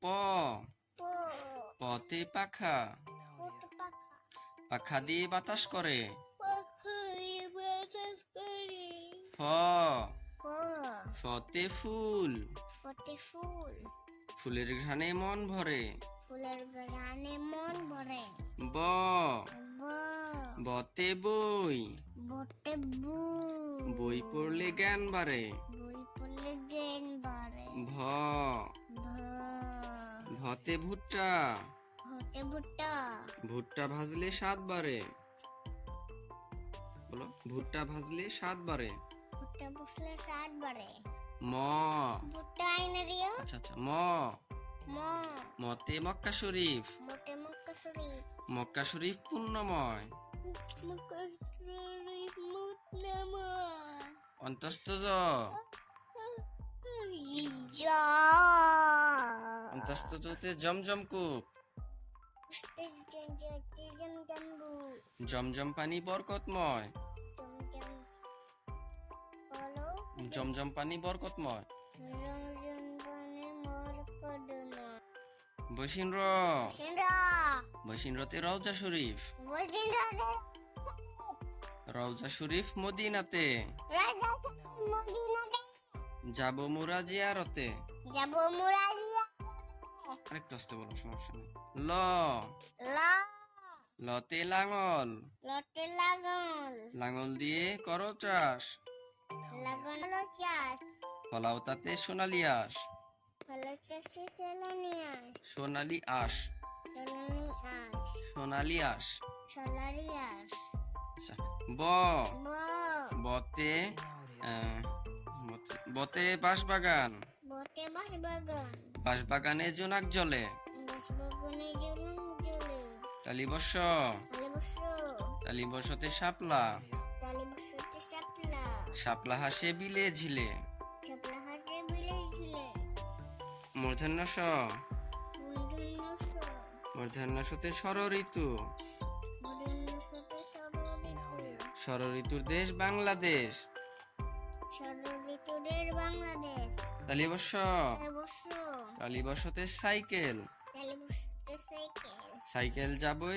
প পতে পাখা, পতে পাখা পাখা দিয়ে বাতাস করে। পাখা দিয়ে বাতাস করে। ফ প ফতে ফুল, ফতে ফুল ফুলের ঘ্রাণে মন ভরে। ফুলের ঘ্রাণে মন ভরে। ব ব বতে বই, বটে বু বই পড়লে জ্ঞান বাড়ে। বই পড়লে জ্ঞান বাড়ে। ভ ভ ভতে ভুট্টা, হতে ভুট্টা ভুট্টা ভাজলে স্বাদ বাড়ে। বলো, ভুট্টা ভাজলে স্বাদ বাড়ে। ভুট্টা বসলে স্বাদ বাড়ে। ম ভুট্টা আইনে দিও। আচ্ছা আচ্ছা ম ম মতে মক্কা শরীফ, মোটে মক্কা শরীফ মক্কা শরীফ পুণ্যময়। মক্কা শরীফ মুতনাময়। অন্তস্থ জ যা অন্তস্থ জতে জমজম কূপ, জমজম্বু জমজম পানি বরকতময়। জমজম বলো জমজম পানি বরকতময়। রমজান বানে মোর কদমা। বৈশিন্দ্র সিন্দা বৈশিন্দ্রতে রওজা শরীফ, বসিন্দা রওজা শরীফ মদিনাতে। রাজা মদিনাতে যাব মুরা জিয়ারতে। যাব মুরাদিয়া। আরেকটু আসতে বলো, সমস্যা নেই। ল লা লতে লাঙল, লটে লাগল লাঙল দিয়ে করো চাষ। লাগানো চাষ ফলাও তাতে সোনালি আঁশ, ফলে চাষে সেলানিয়াস সোনালি আঁশ, সেলানি আস সোনালি আঁশ। সলারিয়াস। আচ্ছা, ব ব বতে বতে বাঁশবাগান, বটে বাস বাগান বাঁশবাগানে জোনাক জলে। বাস বাগানে জলন জলে তালিবর্ষ, খালি বসো তালি বর্ষতে শাপলা, তালি বসতে সাপলা শাপলা হাসে বিলে ঝিলে। সাপলা হাতে বিলে ঝিলে মূর্ধন্য স, মধুন্য মূর্ধন্য সতে ষড় ঋতু, মধুন্য সতে সরঋতু ষড় ঋতুর দেশ বাংলাদেশ। সরঋতুদের বাংলাদেশ। তালিবর্ষ, তালি বসো তালিবর্ষতে সাইকেল, তালি বসতে সাইকেল সাইকেল যাবে